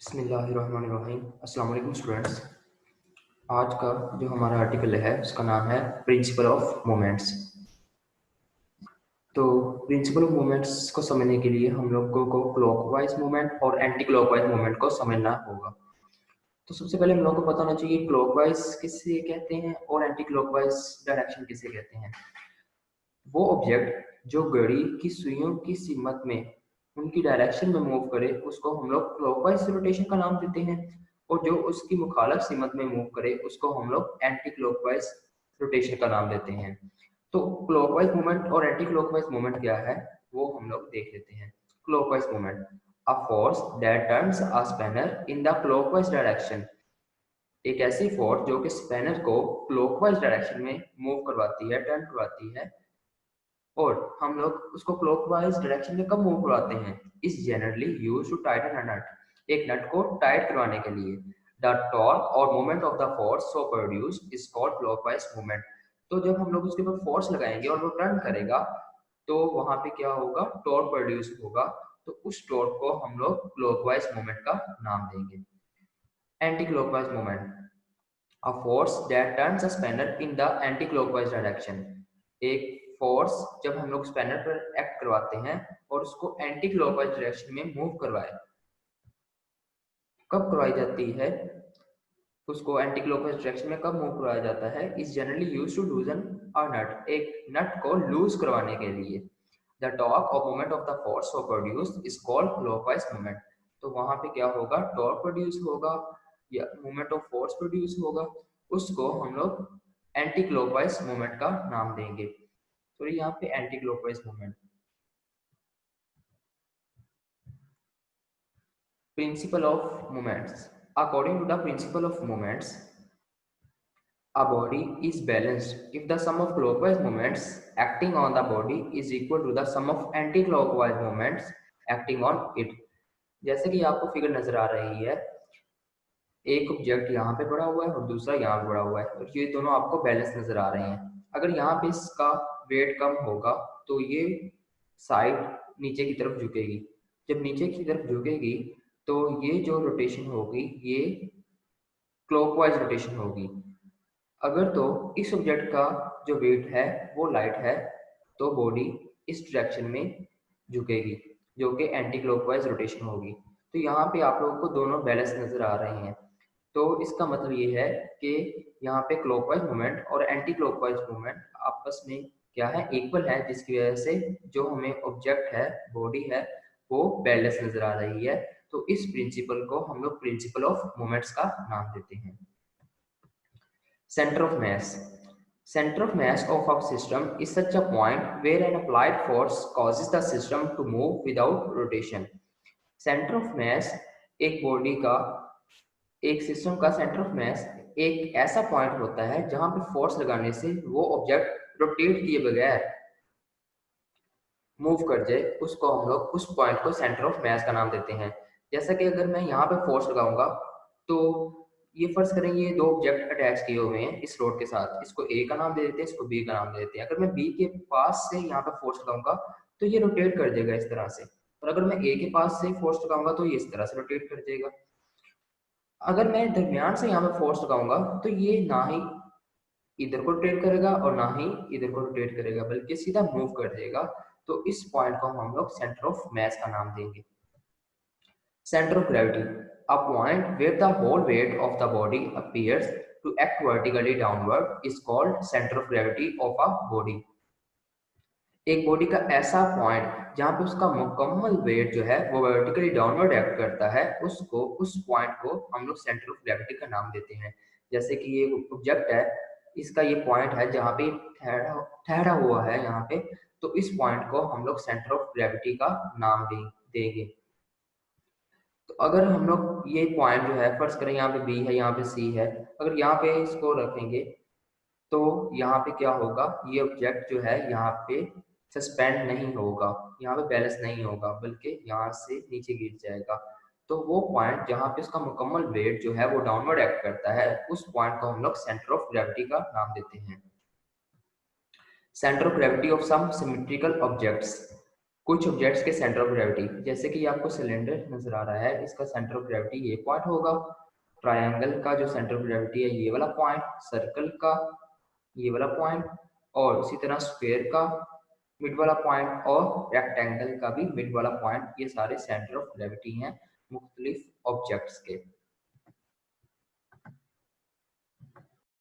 बिस्मिल्लाहिर्रहमानिर्रहीम। अस्सलाम वालेकुम स्टूडेंट्स। आज का जो हमारा आर्टिकल है उसका नाम है प्रिंसिपल ऑफ मोमेंट्स। तो प्रिंसिपल ऑफ मोमेंट्स को समझने के लिए हम लोगों को क्लॉकवाइज मूवमेंट और एंटी क्लॉकवाइज मूवमेंट को समझना होगा। तो सबसे पहले हम लोगों को पता होना चाहिए क्लॉकवाइज किसे कहते हैं और एंटी क्लॉकवाइज डायरेक्शन किसे कहते हैं। वो ऑब्जेक्ट जो घड़ी की सुइयों की सिमत में उनकी डायरेक्शन में मूव करे उसको हम लोग क्लॉकवाइज रोटेशन का नाम देते हैं, और जो उसकी मुखालफ सिमत में मूव करे उसको हम लोग एंटी क्लॉकवाइज रोटेशन का नाम देते हैं। तो क्लॉकवाइज मूवमेंट और एंटी क्लॉकवाइज मूवमेंट क्या है वो हम लोग देख लेते हैं। Clockwise movement, a force that turns a spanner in the clockwise direction. एक ऐसी फोर्स जो कि स्पैनर को क्लॉकवाइज डायरेक्शन में मूव करवाती है, टर्न करवाती है, और हम लोग उसको क्लॉकवाइज डायरेक्शन में कब मूव करवाते हैं। Is generally use to tighten a nut, एक नट को टाइट करवाने के लिए। द टॉर्क और moment of the force so produced is called clockwise movement. तो जब हम लोग उसके ऊपर फोर्स लगाएंगे और वो टर्न करेगा तो वहां पे क्या होगा, टॉर्क प्रोड्यूस होगा। तो उस टॉर्क को हम लोग क्लॉकवाइज मूवमेंट का नाम देंगे। Anti clockwise movement, a force that turns a spanner in the anti-clockwise direction। एक फोर्स जब हम लोग स्पैनर पर एक्ट करवाते हैं और उसको एंटी क्लॉकवाइज डायरेक्शन में मूव करवाए, कब करवाई जाती है, उसको एंटी क्लॉकवाइज डायरेक्शन में कब मूव करवाया जाता है। Is generally use to loosen a nut, एक नट को लूज करवाने के लिए। द टॉर्क और moment of the force so produce is called clockwise movement. तो वहां पे क्या होगा, टॉर्क प्रोड्यूस होगा या मोमेंट ऑफ फोर्स प्रोड्यूस होगा, उसको हम लोग एंटी क्लॉकवाइज मूवमेंट का नाम देंगे। तो यहाँ पे anticlockwise movement. Principle of moments, according to the principle of moments a body is balanced if the sum of clockwise moments acting on the body is equal to the sum of anti-clockwise moments acting on it। जैसे कि आपको figure नजर आ रही है, एक object यहाँ पे पड़ा हुआ है और दूसरा यहाँ पे पड़ा हुआ है, और ये दोनों आपको बैलेंस नजर आ रहे हैं। अगर यहाँ पे इसका वेट कम होगा तो ये साइड नीचे की तरफ झुकेगी। जब नीचे की तरफ झुकेगी तो ये जो रोटेशन होगी ये क्लॉकवाइज रोटेशन होगी। अगर तो इस ऑब्जेक्ट का जो वेट है वो लाइट है तो बॉडी इस डायरेक्शन में झुकेगी जो कि एंटी क्लॉकवाइज रोटेशन होगी। तो यहाँ पे आप लोगों को दोनों बैलेंस नजर आ रहे हैं। तो इसका मतलब ये है कि यहाँ पे क्लॉकवाइज मूवमेंट और एंटी क्लॉकवाइज मूवमेंट आपस में क्या है, इक्वल है, जिसकी वजह से जो हमें ऑब्जेक्ट है, बॉडी है, वो बैलेंस नजर आ रही है। तो इस प्रिंसिपल को हम लोग प्रिंसिपल ऑफ मोमेंट्स का नाम देते हैं। Center of mass. Center of mass of a system is such a point where an applied force causes the system to move without rotation. Center of mass एक body का, एक system का centre of mass एक ऐसा point होता है जहां पे फोर्स लगाने से वो ऑब्जेक्ट रोटेट किए बगैर मूव कर जाए, उसको हम लोग उस पॉइंट को सेंटर ऑफ मास का नाम देते हैं। जैसा कि अगर मैं यहाँ पे फोर्स लगाऊंगा तो ये फर्ज करें ये दो ऑब्जेक्ट अटैच किए हुए हैं इस रोड के साथ, इसको ए का नाम दे देते हैं, इसको बी का नाम दे देते हैं। अगर मैं बी के पास से यहाँ पे फोर्स लगाऊंगा तो ये रोटेट कर देगा इस तरह से, और अगर मैं ए के पास से फोर्स लगाऊंगा तो ये इस तरह से रोटेट कर देगा। अगर मैं दरमियान से यहाँ पे फोर्स लगाऊंगा तो ये ना ही इधर को रोटेट करेगा और ना ही इधर को रोटेट करेगा, बल्कि सीधा मूव कर देगा। तो इस पॉइंट को हम लोग सेंटर ऑफ मास का नाम देंगे। Centre of gravity, a point where the whole weight of the body appears to act vertically downward is called center of gravity of a body। एक बॉडी का ऐसा पॉइंट जहां पे उसका मुकम्मल वेट जो है वो वर्टिकली डाउनवर्ड एक्ट करता है, उसको, उस पॉइंट को हम लोग सेंटर ऑफ ग्रेविटी का नाम देते हैं। जैसे कि ये ऑब्जेक्ट है, इसका ये पॉइंट है जहाँ पे ठहरा ठहरा हुआ है यहाँ पे, तो इस पॉइंट को हम लोग सेंटर ऑफ ग्रेविटी का नाम देंगे। तो अगर हम लोग ये पॉइंट जो है फर्ज करें यहाँ पे बी है, यहाँ पे सी है, अगर यहाँ पे इसको रखेंगे तो यहाँ पे क्या होगा, ये ऑब्जेक्ट जो है यहाँ पे सस्पेंड नहीं होगा, यहाँ पे बैलेंस नहीं होगा, बल्कि यहाँ से नीचे गिर जाएगा। तो वो पॉइंट जहाँ पे उसका मुकम्मल वेट जो है वो डाउनवर्ड एक्ट करता है, उस पॉइंट को हम लोग सेंटर ऑफ ग्रेविटी का नाम देते हैं। Centre of gravity of some symmetrical objects, कुछ ऑब्जेक्ट्स के सेंटर ऑफ ग्रेविटी, जैसे कि आपको सिलेंडर नजर आ रहा है, इसका सेंटर ऑफ ग्रेविटी ये पॉइंट होगा। ट्रायंगल का जो सेंटर ऑफ ग्रेविटी है ये वाला पॉइंट, सर्कल का ये वाला पॉइंट, और उसी तरह स्फीयर का मिड वाला पॉइंट और रेक्टेंगल का भी मिड वाला पॉइंट, ये सारे सेंटर ऑफ ग्रेविटी हैं मुख्तलिफ ऑब्जेक्ट्स के।